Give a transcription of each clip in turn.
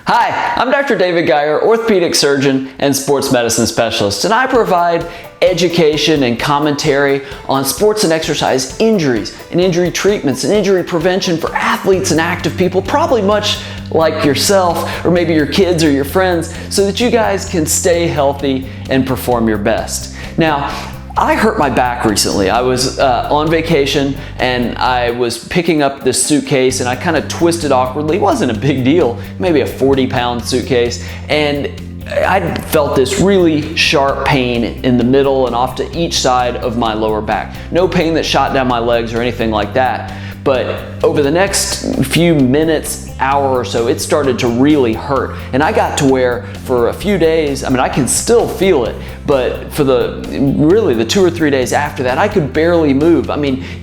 Hi, I'm Dr. David Geyer, orthopedic surgeon and sports medicine specialist, and I provide education and commentary on sports and exercise injuries and injury treatments and injury prevention for athletes and active people, probably much like yourself or maybe your kids or your friends, so that you guys can stay healthy and perform your best. Now, I hurt my back recently. I was on vacation and I was picking up this suitcase and I kind of twisted awkwardly. It wasn't a big deal, maybe a 40-pound suitcase, and I felt this really sharp pain in the middle and off to each side of my lower back. No pain that shot down my legs or anything like that. But over the next few minutes, hour or so, it started to really hurt. And I got to where for a few days, I can still feel it, but for really the 2 or 3 days after that, I could barely move.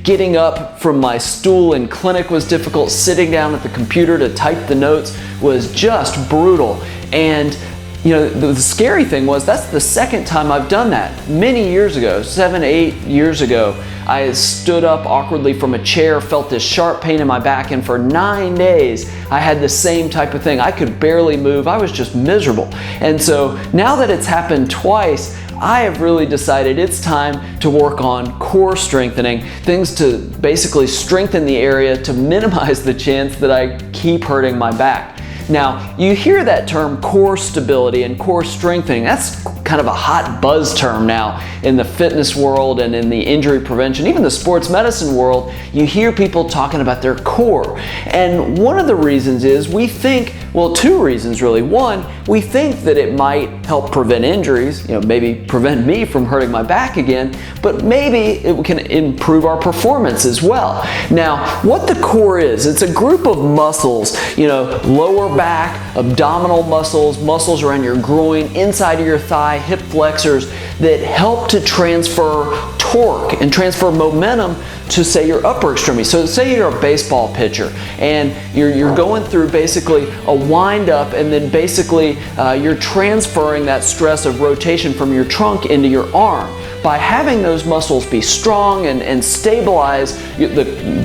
Getting up from my stool in clinic was difficult. Sitting down at the computer to type the notes was just brutal. And the scary thing was that's the second time I've done that. Many years ago, 7, 8 years ago, I stood up awkwardly from a chair, felt this sharp pain in my back, and for 9 days I had the same type of thing. I could barely move. I was just miserable. And so now that it's happened twice, I have really decided it's time to work on core strengthening, things to basically strengthen the area to minimize the chance that I keep hurting my back. Now, you hear that term core stability and core strengthening. That's kind of a hot buzz term now in the fitness world and in the injury prevention, even the sports medicine world. You hear people talking about their core. And one of the reasons is we think, well, two reasons really. One, we think that it might help prevent injuries, maybe prevent me from hurting my back again, but maybe it can improve our performance as well. Now, what the core is, it's a group of muscles, lower back, abdominal muscles, muscles around your groin, inside of your thigh, hip flexors that help to transfer torque and transfer momentum to, say, your upper extremity. So say you're a baseball pitcher and you're going through basically a wind up, and then basically you're transferring that stress of rotation from your trunk into your arm. By having those muscles be strong and stabilize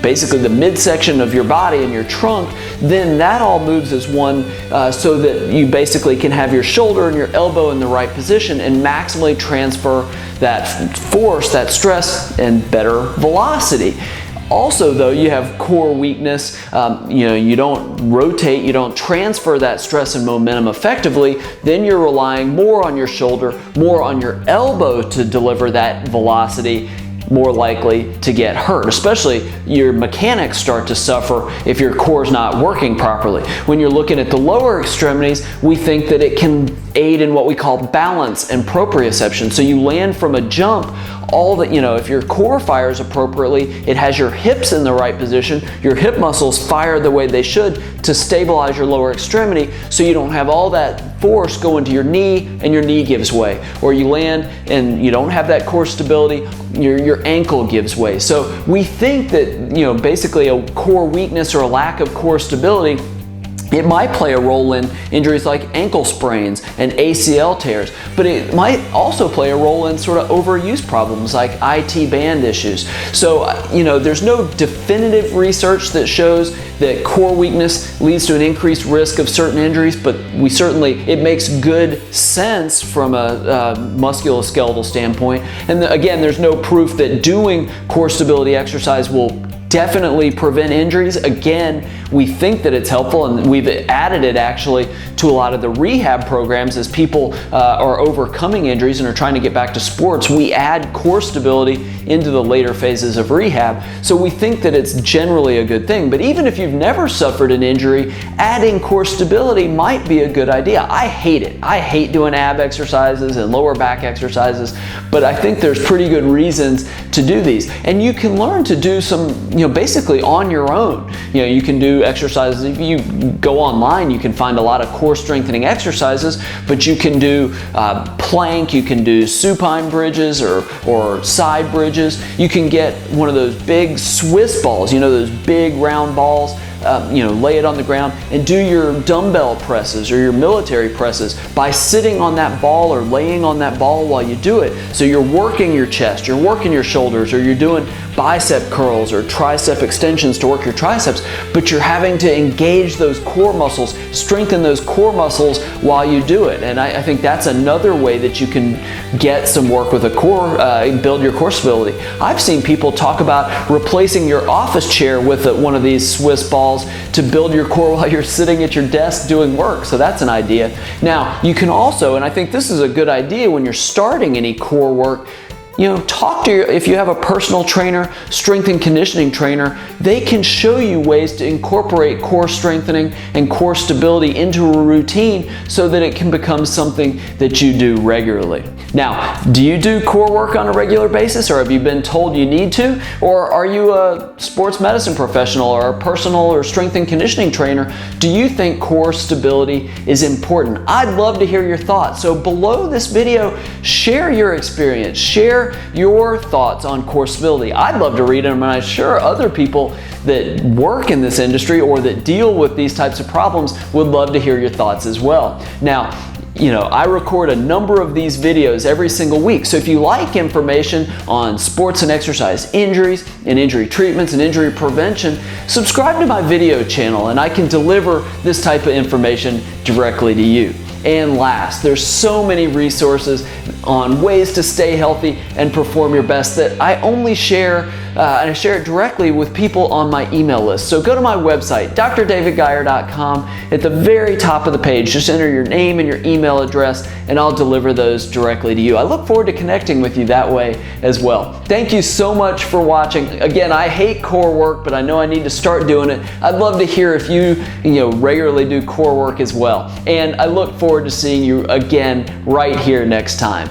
basically the midsection of your body and your trunk, then that all moves as one, so that you basically can have your shoulder and your elbow in the right position and maximally transfer that force, that stress, and better velocity. Also, though, you have core weakness. You don't rotate, you don't transfer that stress and momentum effectively. Then you're relying more on your shoulder, more on your elbow to deliver that velocity, more likely to get hurt. Especially your mechanics start to suffer if your core is not working properly. When you're looking at the lower extremities, we think that it can aid in what we call balance and proprioception. So you land from a jump, if your core fires appropriately, it has your hips in the right position, your hip muscles fire the way they should to stabilize your lower extremity, so you don't have all that force go into your knee and your knee gives way. Or you land and you don't have that core stability, your ankle gives way. So we think that, basically a core weakness or a lack of core stability, it might play a role in injuries like ankle sprains and ACL tears, but it might also play a role in sort of overuse problems like IT band issues. So, there's no definitive research that shows that core weakness leads to an increased risk of certain injuries, but it makes good sense from a musculoskeletal standpoint. And again, there's no proof that doing core stability exercise will definitely prevent injuries. Again, we think that it's helpful, and we've added it actually to a lot of the rehab programs as people are overcoming injuries and are trying to get back to sports. We add core stability into the later phases of rehab, so we think that it's generally a good thing. But even if you've never suffered an injury, adding core stability might be a good idea. I hate it. I hate doing ab exercises and lower back exercises, but I think there's pretty good reasons to do these. And you can learn to do some, basically on your own. You can do exercises. If you go online, you can find a lot of core strengthening exercises, but you can do plank, you can do supine bridges or side bridges. You can get one of those big Swiss balls, those big round balls, lay it on the ground and do your dumbbell presses or your military presses by sitting on that ball or laying on that ball while you do it. So you're working your chest, you're working your shoulders, or you're doing bicep curls or tricep extensions to work your triceps, but you're having to engage those core muscles, strengthen those core muscles while you do it. And I think that's another way that you can get some work with a core, build your core stability. I've seen people talk about replacing your office chair with one of these Swiss balls to build your core while you're sitting at your desk doing work. So that's an idea. Now, you can also, and I think this is a good idea when you're starting any core work, talk to if you have a personal trainer, strength and conditioning trainer, they can show you ways to incorporate core strengthening and core stability into a routine so that it can become something that you do regularly. Now, do you do core work on a regular basis, or have you been told you need to? Or are you a sports medicine professional or a personal or strength and conditioning trainer? Do you think core stability is important? I'd love to hear your thoughts. So below this video, share your experience, share your thoughts on core stability. I'd love to read them, and I'm sure other people that work in this industry or that deal with these types of problems would love to hear your thoughts as well. Now, I record a number of these videos every single week. So if you like information on sports and exercise injuries and injury treatments and injury prevention, subscribe to my video channel and I can deliver this type of information directly to you. And last, there's so many resources on ways to stay healthy and perform your best that I only share, and I share it directly with people on my email list. So go to my website, drdavidgeyer.com. At the very top of the page, just enter your name and your email address, and I'll deliver those directly to you. I look forward to connecting with you that way as well. Thank you so much for watching. Again, I hate core work, but I know I need to start doing it. I'd love to hear if you regularly do core work as well. And I look forward to seeing you again right here next time.